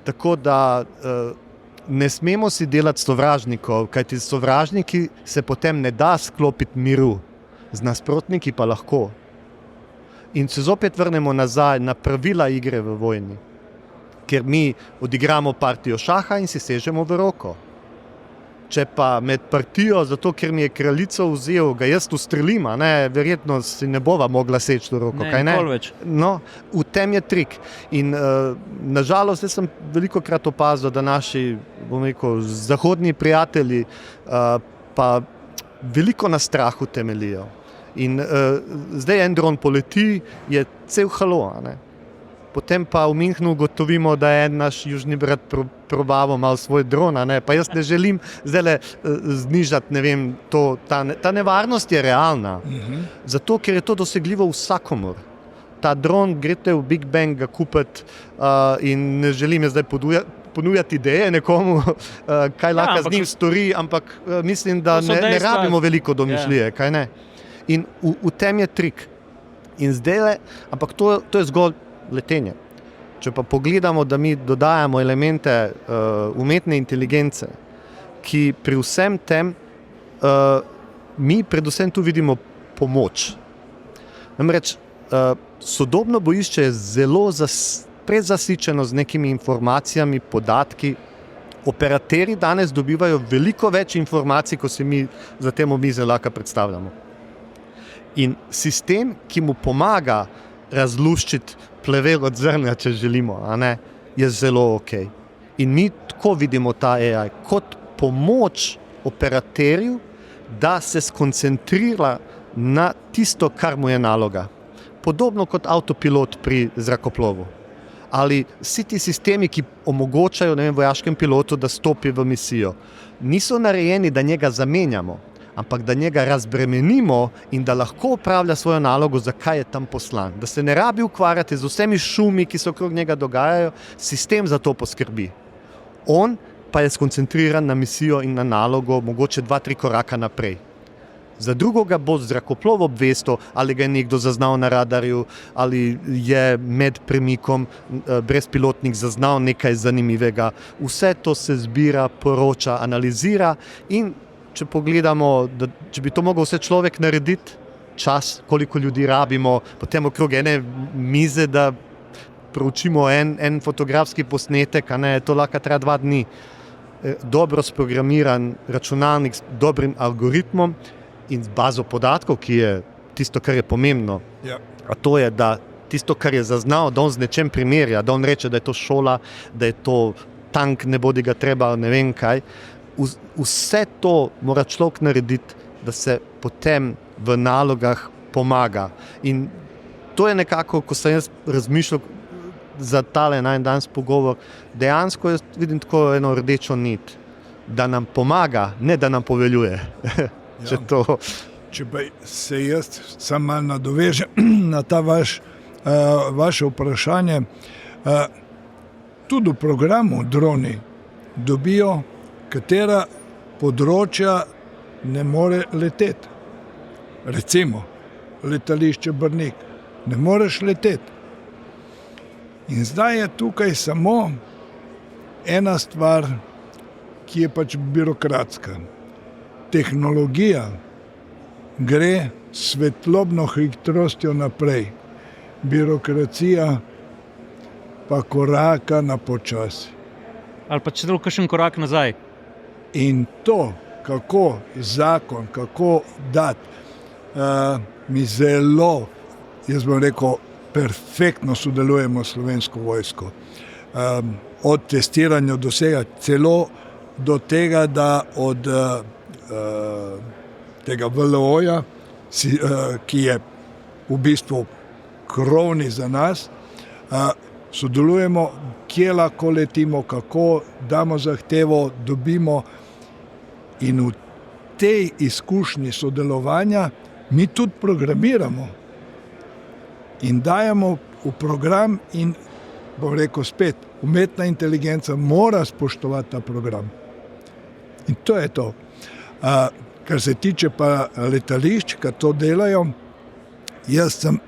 Tako da ne smemo si delati sovražnikov, kajti sovražniki se potem ne da sklopiti miru, z nasprotniki pa lahko. In se zopet vrnemo nazaj na pravila igre v vojni, ker mi odigramo partijo šaha in si sežemo v roko. Če pa med partijo, zato ker mi je kraljico vzel, ga jaz ustrelim, verjetno si ne bova mogla seči v roko. Nikoli več. No, v tem je trik. In nažalost, jaz sem velikokrat opazil, da naši, zahodni prijatelji pa veliko na strahu temeljijo. In zdaj en dron poleti, je cel halo, Potem pa v Münchnu ugotovimo, da je en naš južni brat probaval malo svoj dron, pa jaz ne želim zdaj znižati, ta nevarnost je realna. Zato, ker je to dosegljivo vsakomur. Ta dron, greste v Big Bang ga kupiti in ne želim zdaj ponujati ideje nekomu, kaj lahko z njim stori, ampak mislim, da ne rabimo veliko domišljije, kaj ne? In v tem je trik. In zdaj, ampak to je zgolj letenje. Če pa pogledamo, da mi dodajamo elemente umetne inteligence, ki pri vsem tem mi predvsem tu vidimo pomoč. Namreč sodobno bojišče je zelo prezasičeno z nekimi informacijami, podatki. Operaterji danes dobivajo veliko več informacij, kot si mi za tem omizje lahko predstavljamo. In sistem, ki mu pomaga razluščiti plevel od zrnja, če želimo, je zelo okej. In mi tako vidimo ta AI kot pomoč operaterju, da se skoncentrira na tisto, kar mu je naloga. Podobno kot avtopilot pri zrakoplovu. Ali vsi ti sistemi, ki omogočajo vojaškem pilotu, da stopi v misijo, niso narejeni, da njega zamenjamo, ampak da njega razbremenimo in da lahko opravlja svojo nalogo, zakaj je tam poslan. Da se ne rabi ukvarjati z vsemi šumi, ki se okrog njega dogajajo, sistem za to poskrbi. On pa je skoncentriran na misijo in na nalogo, mogoče 2-3 koraka naprej. Za drugoga bo zrakoplov obvestil, ali ga je nekdo zaznal na radarju, ali je med premikom brezpilotnik zaznal nekaj zanimivega. Vse to se zbira, poroča, analizira in če pogledamo, če bi to mogel vse človek narediti, čas, koliko ljudi rabimo, potem okrog ene mize, da proučimo en fotografski posnetek, to lahko traja 2 dni. Dobro sprogramiran računalnik s dobrim algoritmom in bazo podatkov, ki je tisto, kar je pomembno. Ja. A to je, da tisto, kar je zaznal, da on z nečem primerja, da on reče, da je to šola, da je to tank, ne bodi ga treba, ne vem kaj. Vse to mora človek narediti, da se potem v nalogah pomaga. In to je nekako, ko sem jaz razmišljal za tale najdanes pogovor, dejansko jaz vidim tako eno rdečo nit, da nam pomaga, ne da nam poveljuje. Ja. Če pa se jaz sam malo nadovežem na ta vaše vprašanje, tudi v programu droni dobijo, katera področja ne more leteti. Recimo, letališče Brnik, ne moreš leteti. In zdaj je tukaj samo ena stvar, ki je pač birokratska. Tehnologija gre svetlobno hitrostjo naprej. Birokracija pa koraka na počasi. Ali pa celo kakšen korak nazaj. In to, kako zakon, kako dati, mi zelo, jaz bom rekel, perfektno sodelujemo s Slovensko vojsko. Od testiranja do vsega, celo do tega, da od tega VLO-ja, ki je v bistvu krovni za nas, sodelujemo, kje lahko letimo, kako damo zahtevo, dobimo, in v tej izkušnji sodelovanja mi tudi programiramo in dajemo v program in, bom rekel spet, umetna inteligenca mora spoštovati ta program. In to je to. Kar se tiče pa letališč, ki to delajo, jaz sem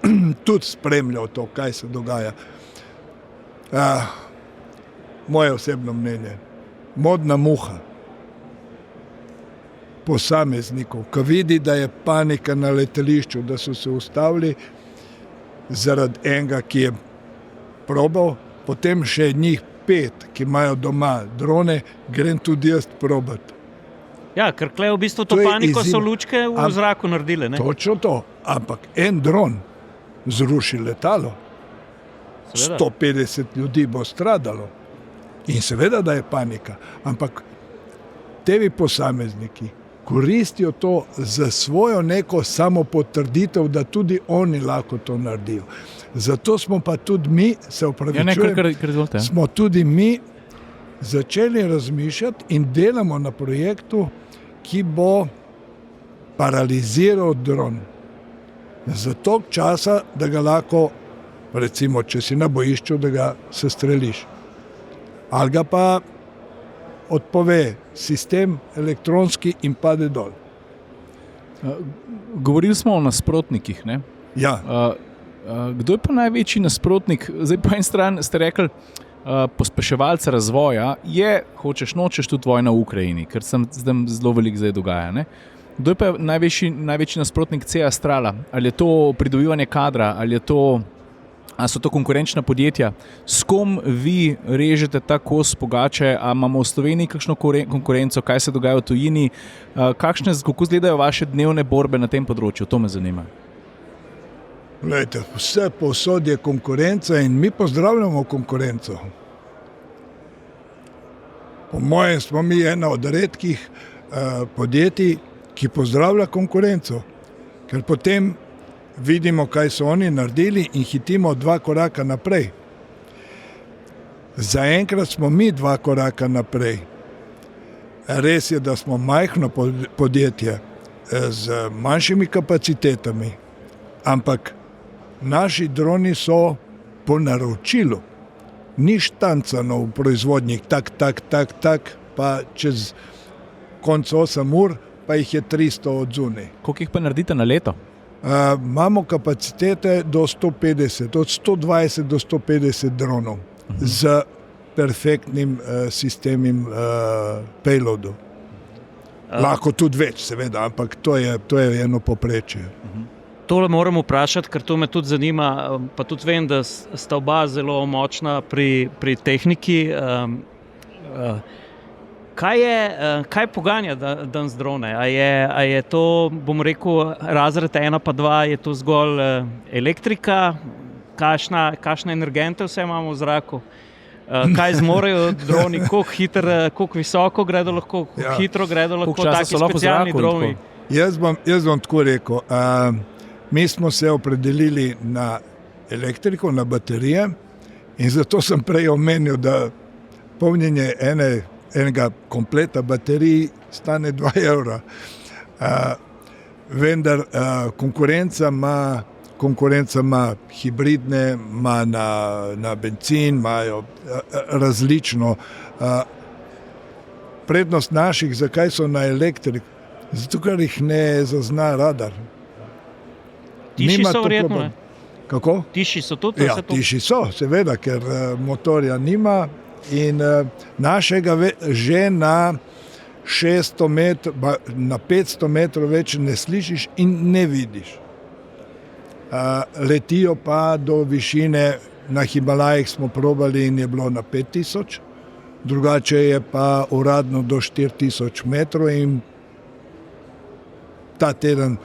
tudi spremljal to, kaj se dogaja. Moje osebno mnenje, modna muha posameznikov, ko vidi, da je panika na letališču, da so se ustavili zaradi enega, ki je probal, potem še njih 5, ki imajo doma drone, grem tudi jaz probati. Ja, ker v bistvu to paniko so lučke v zraku naredile. Ne? Točno to, ampak en dron zruši letalo, Seveda. 150 ljudi bo stradalo in seveda, da je panika, ampak tevi posamezniki koristijo to za svojo neko samopotrditev, da tudi oni lahko to naredijo. Zato smo pa tudi mi, se opravičujem, smo tudi mi začeli razmišljati in delamo na projektu, ki bo paraliziral dron. Za toliko časa, da ga lahko, recimo, če si na bojišču, da ga sestreliš. Ali ga pa odpove sistem elektronski in pade dol. Govorili smo o nasprotnikih, ne? Ja. Kdo je pa največji nasprotnik? Zdaj, po eni strani ste rekli, pospeševalca razvoja je, hočeš nočeš, tudi vojna v Ukrajini, ker se zdaj zelo veliko zdaj dogaja. Ne? Kdo je pa največji nasprotnik C-Astrala? Ali je to pridobivanje kadra, ali so to konkurenčna podjetja? S kom vi režete ta kos pogače? A imamo v Sloveniji kakšno konkurenco? Kaj se dogaja v tujini? Kako izgledajo vaše dnevne borbe na tem področju? To me zanima. Glejte, vse povsod je konkurenca in mi pozdravljamo konkurenco. Po mojem smo mi ena od redkih podjetij, ki pozdravlja konkurenco, ker potem vidimo, kaj so oni naredili in hitimo 2 koraka naprej. Zaenkrat smo mi 2 koraka naprej. Res je, da smo majhno podjetje z manjšimi kapacitetami, ampak naši droni so po naročilu. Ni štancano v proizvodnji, tak, pa čez konc 8 ur, pa jih je 300 od zunaj. Koliko jih pa naredite na leto? Imamo kapacitete do 150, od 120 do 150 dronov z perfektnim sistemom payloadu. Lahko tudi več, seveda, ampak to je eno povprečje. Tole moram vprašati, ker to me tudi zanima, pa tudi vem, da sta oba zelo močna pri tehniki. Kaj poganja danes drone? A je to, bom rekel, razred 1 pa 2, je to zgolj elektrika? Kakšne energente vse imamo v zraku? Kaj zmorejo droni, koliko visoko gredo lahko, koliko hitro gredo lahko, taki specialni droni? Jaz bom tako rekel, mi smo se opredelili na elektriko, na baterije in zato sem prej omenil, da polnjenje enega kompleta baterij stane 2 evra. Vendar konkurenca ima hibridne, ima na bencin, imajo različno. Prednost naših, zakaj so na elektriko? Zato, ker jih ne zazna radar. Tiši so verjetno, ne? Kako? Tiši so tudi? Ja, tiši so, seveda, ker motorja nima in našega že na 600 metrov, na 500 metrov več ne slišiš in ne vidiš. Letijo pa do višine, na Himalajih smo probali in je bilo na 5000, drugače je pa uradno do 4000 metrov in ta teden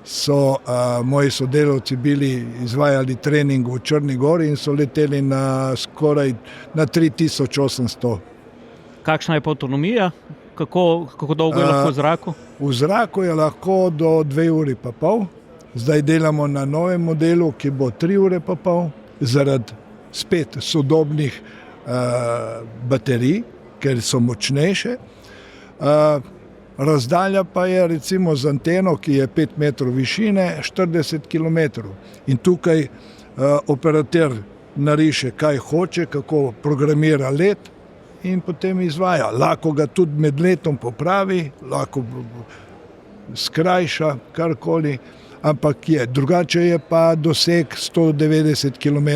so moji sodelavci izvajali trening v Črni Gori in so leteli skoraj na 3800. Kakšna je pa avtonomija? Kako dolgo je lahko v zraku? V zraku je lahko do 2 uri pa pol. Zdaj delamo na novem modelu, ki bo 3 ure pa pol, zaradi spet sodobnih baterij, ker so močnejše. Razdalja pa je recimo z anteno, ki je 5 metrov višine, 40 km. In tukaj operater nariše, kaj hoče, kako programira let in potem izvaja. Lahko ga tudi med letom popravi, lahko skrajša karkoli, ampak drugače je pa doseg 190 km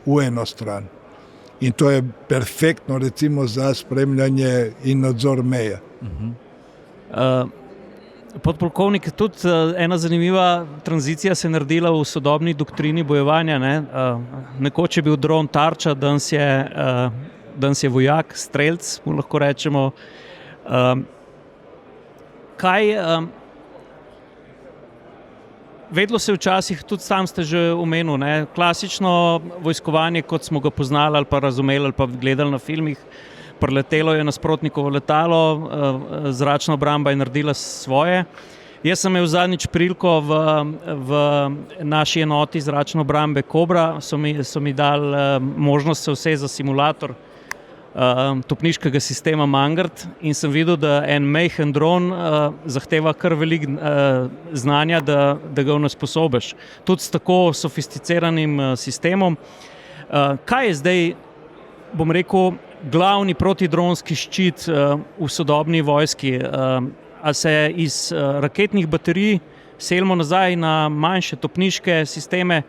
v eno stran. In to je perfektno recimo za spremljanje in nadzor meje. Podpolkovnik, tudi ena zanimiva tranzicija se je naredila v sodobni doktrini bojevanja. Nekoč je bil dron tarča, danes je vojak, strelc, mu lahko rečemo. Vedlo se včasih, tudi sam ste že omenil, klasično vojskovanje, kot smo ga poznali ali pa razumeli ali pa gledali na filmih, preletelo je nasprotnikovo letalo, zračna obramba je naredila svoje. Jaz sem imel zadnjič priliko v naši enoti zračne obrambe Kobra, so mi dali možnost se usesti za simulator topniškega sistema Mangart in sem videl, da en majhen dron zahteva kar veliko znanja, da ga onesposobiš. Tudi s tako sofisticiranim sistemom. Kaj je zdaj, bom rekel, glavni protidronski ščit v sodobni vojski? A se iz raketnih baterij selimo nazaj na manjše topniške sisteme,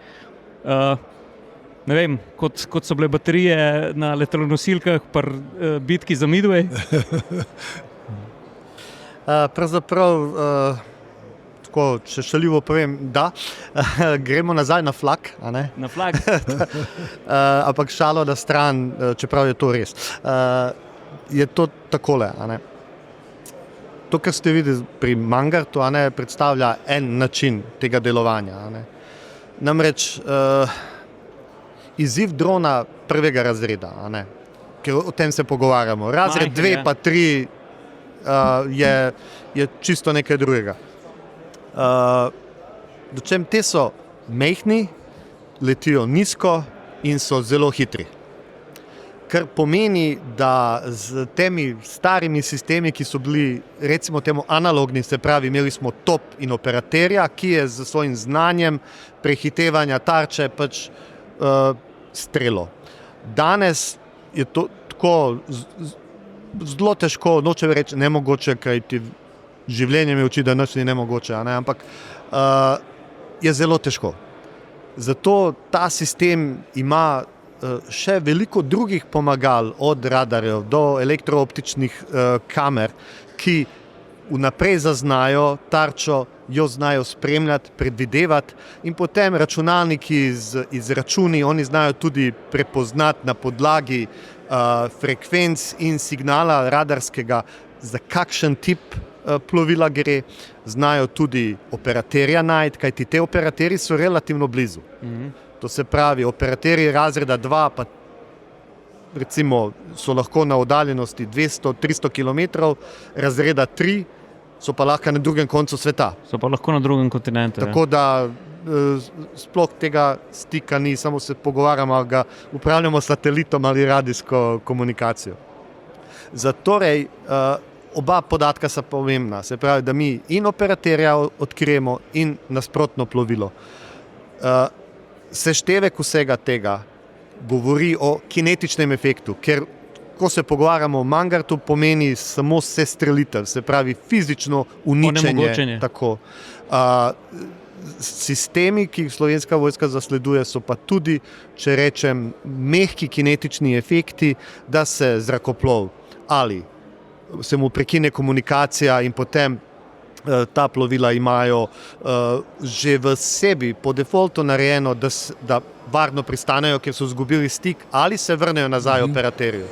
ne vem, kot so bile baterije na letalonosilkah pri bitki za Midway? Pravzaprav, tako, če šaljivo povem, da, gremo nazaj na flak, a ne? Na flak? Ampak šalo na stran, čeprav je to res. Je to takole, a ne? To, kar ste videli pri Mangartu, a ne, predstavlja en način tega delovanja, a ne? Namreč izziv drona prvega razreda, a ne? Ker o tem se pogovarjamo. Razred 2 pa 3 je čisto nekaj drugega. Dočem te so majhni, letijo nizko in so zelo hitri. Kar pomeni, da z temi starimi sistemi, ki so bili recimo temu analogni, se pravi, imeli smo top in operaterja, ki je z svojim znanjem prehitevanja tarče pač strelo. Danes je to tako zelo težko, nočem reči nemogoče, kajti življenje mi uči, da nič ni nemogoče, a ne? Ampak je zelo težko. Zato ta sistem ima še veliko drugih pomagal, od radarjev do elektrooptičnih kamer, ki vnaprej zaznajo tarčo jo znajo spremljati, predvidevati in potem računalniki z izračuni, oni znajo tudi prepoznati na podlagi frekvenc in signala radarskega, za kakšen tip plovila gre, znajo tudi operaterja najti, kajti te operaterji so relativno blizu. To se pravi, operaterji razreda 2 pa recimo so lahko na oddaljenosti 200-300 km, razreda 3 so pa lahko na drugem koncu sveta. So pa lahko na drugem kontinentu. Tako da sploh tega stika ni, samo se pogovarjamo, ga upravljamo s satelitom ali radijsko komunikacijo. Zatorej, oba podatka sta pomembna, se pravi, da mi in operaterja odkrijemo in nasprotno plovilo. Seštevek vsega tega govori o kinetičnem efektu, ker ko se pogovarjamo o Mangartu, pomeni samo sestrelitev, se pravi fizično uničenje. Tako. Sistemi, ki jih Slovenska vojska zasleduje, so pa tudi, če rečem, mehki kinetični efekti, da se zrakoplov ali se mu prekine komunikacija in potem ta plovila imajo že v sebi po defaultu narejeno, da varno pristanejo, ker so izgubili stik, ali se vrnejo nazaj operaterju.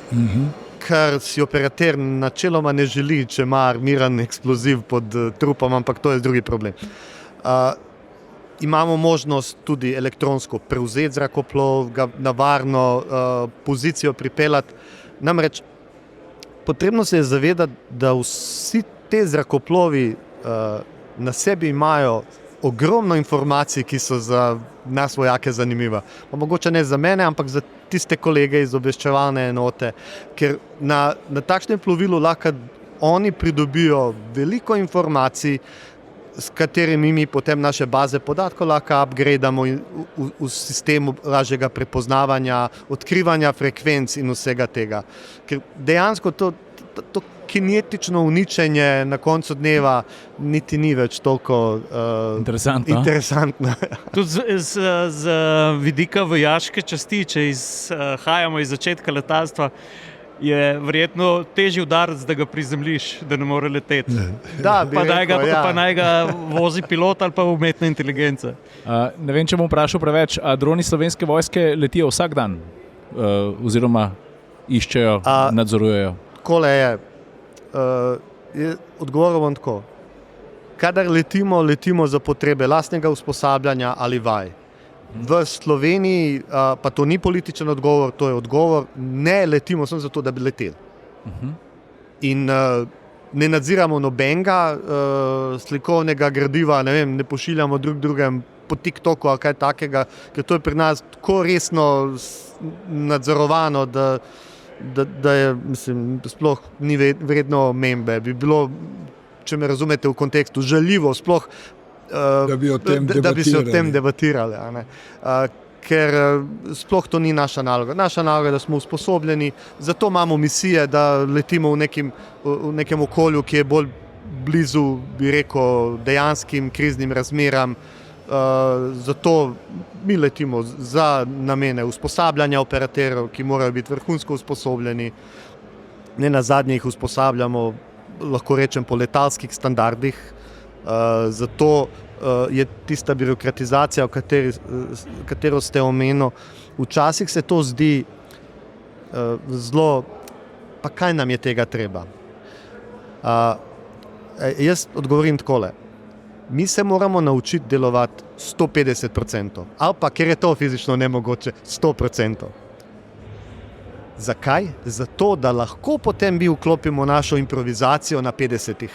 Ker si operater načeloma ne želi, če ima armiran eksploziv pod trupom, ampak to je drugi problem. Imamo možnost tudi elektronsko prevzeti zrakoplov, ga na varno pozicijo pripeljati. Namreč potrebno se je zavedati, da vsi te zrakoplovi na sebi imajo ogromno informacij, ki so za nas vojake zanimiva. Pa mogoče ne za mene, ampak za tiste kolege iz obveščevalne enote, ker na takšnem plovilu lahko oni pridobijo veliko informacij, s katerimi mi potem naše baze podatkov lahko upgradamo v sistemu lažjega prepoznavanja, odkrivanja frekvenc in vsega tega. Ker dejansko to kinetično uničenje na koncu dneva niti ni več toliko interesantno. Tudi z vidika vojaške časti, če izhajamo iz začetka letalstva, je verjetno težji udarec, da ga prizemljiš, da ne more leteti. Da, bi rekel, pa naj ga vozi pilot ali pa umetna inteligenca. Ne vem, če bom vprašal preveč, a droni Slovenske vojske letijo vsak dan? Oziroma iščejo, nadzorujejo? Takole je. Odgovoril bom tako. Kadar letimo za potrebe lastnega usposabljanja ali vaj. V Sloveniji, pa to ni političen odgovor, to je odgovor, ne letimo samo zato, da bi leteli. In ne nadziramo nobenega slikovnega gradiva, ne pošiljamo drugem po TikToku ali kaj takega, ker to je pri nas tako resno nadzorovano, da je, mislim, sploh ni vredno omembe. Bi bilo, če me razumete v kontekstu, žaljivo sploh, da bi se o tem debatirali. Ker sploh to ni naša naloga. Naša naloga je, da smo usposobljeni, zato imamo misije, da letimo v nekem okolju, ki je bolj blizu, bi rekel, dejanskim kriznim razmeram. Zato mi letimo za namene usposabljanja operaterjev, ki morajo biti vrhunsko usposobljeni. Ne nazadnje jih usposabljamo, lahko rečem, po letalskih standardih. Zato je tista birokratizacija, katero ste omenili, včasih se to zdi zelo, pa kaj nam je tega treba? Jaz odgovorim takole. Mi se moramo naučiti delovati 150%, ali pa, ker je to fizično nemogoče, 100%. Zakaj? Zato, da lahko potem mi vklopimo našo improvizacijo na 50%.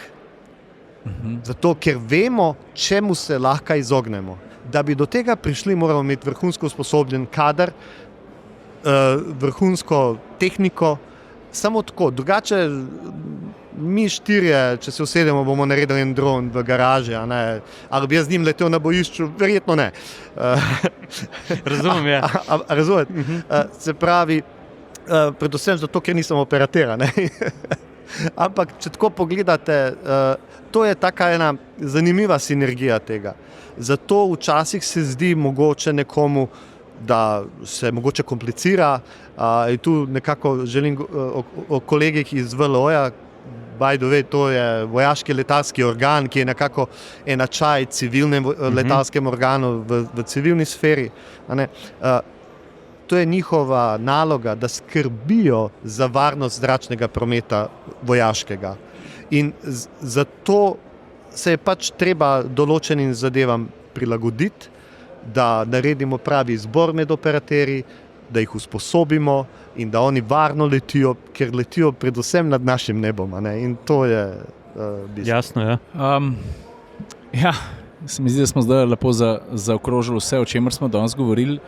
Zato, ker vemo, čemu se lahko izognemo. Da bi do tega prišli, moramo imeti vrhunsko usposobljen kader, vrhunsko tehniko, samo tako. Drugače, mi štirje, če se usedemo, bomo naredili en dron v garaži, ali bi jaz z njim letel na bojišču, verjetno ne. Razumem, ja. Razumete? Se pravi, predvsem zato, ker nisem operater. Ampak, če tako pogledate, to je taka ena zanimiva sinergija tega. Zato včasih se zdi mogoče nekomu, da se mogoče komplicira. In tu nekako želim o kolegih iz VLO-ja by the way, to je vojaški letalski organ, ki je nekako enačaj civilnemu letalskemu organu v civilni sferi. To je njihova naloga, da skrbijo za varnost zračnega prometa vojaškega. In zato se je pač treba določenim zadevam prilagoditi, da naredimo pravi izbor med operaterji, da jih usposobimo in da oni varno letijo, ker letijo predvsem nad našim nebom. In to je bistvo. Jasno, ja. Ja, se mi zdi, da smo zdaj lepo zaokrožili vse, o čemer smo danes govorili.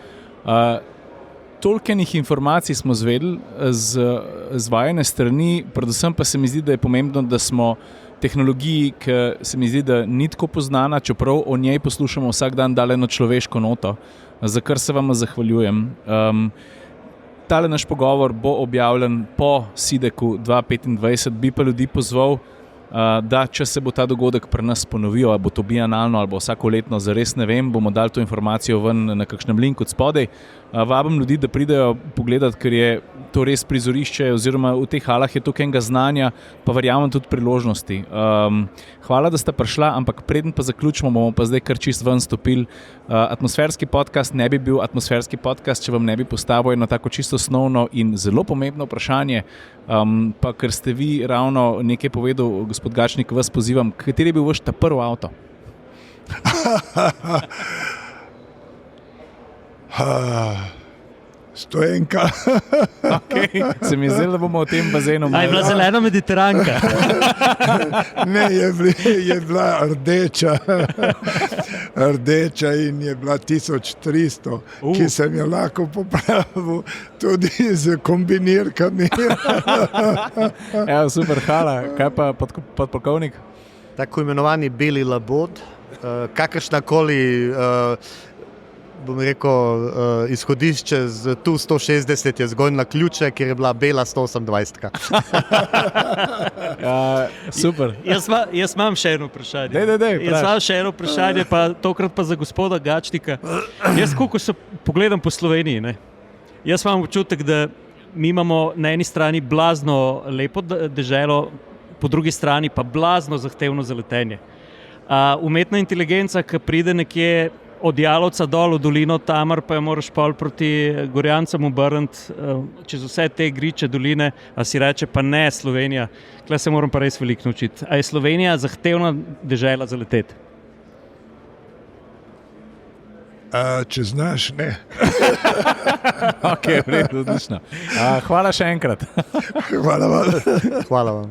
Tolkenih informacij smo zvedeli z vajene strani, predvsem pa se mi zdi, da je pomembno, da smo tehnologiji, ki se mi zdi, da ni tako poznana, čeprav o njej poslušamo vsak dan, dali eno človeško noto, za kar se vam zahvaljujem. Tale naš pogovor bo objavljen po SIDEC-u 2025, bi pa ljudi pozval, da če se bo ta dogodek pri nas ponovil, ali bo to bienalno ali bo vsako letno, zares ne vem, bomo dali to informacijo ven na kakšnem linku od spodaj. Vabim ljudi, da pridejo pogledati, ker je to res prizorišče, oziroma v teh halah je toliko enega znanja, pa verjamem tudi priložnosti. Hvala, da ste prišla, ampak preden pa zaključimo, bomo pa zdaj kar čist ven stopili. Atmosferski podcast ne bi bil atmosferski podcast, če vam ne bi postavil eno tako čisto osnovno in zelo pomembno vprašanje, pa ker ste vi ravno nekaj povedal, gospod Gačnik, vas pozivam, kateri je bil vaš ta prvi avto? Stojenka. Okay. Se mi zdi, da bomo o tem bazenu Je bila zelena mediteranka. Ne, je bila rdeča. Rdeča in je bila 1300, ki sem jo lahko popravil tudi z kombinirkami. Super, hvala. Kaj pa podpolkovnik? Tako imenovani beli labod, kakršnakoli bom rekel, izhodišče z tu 160 je zgolj na ključe, ker je bila bela 128. Super. Jaz imam še eno vprašanje. Jaz imam še eno vprašanje, pa tokrat pa za gospoda Gačnika. Jaz, ko se pogledam po Sloveniji, ne, jaz imam občutek, da mi imamo na eni strani blazno lepo deželo, po drugi strani pa blazno zahtevno za letenje. Umetna inteligenca, ki pride nekje od Jalovca dol v dolino Tamar, pa jo moraš pol proti Gorjancem obrniti čez vse te griče doline, a si reče pa ne, Slovenija, tukaj se moram pa res veliko naučiti. A je Slovenija zahtevna dežela za leteti? Če znaš, ne. Ok, odlično. Hvala še enkrat. Hvala vam. Hvala vam.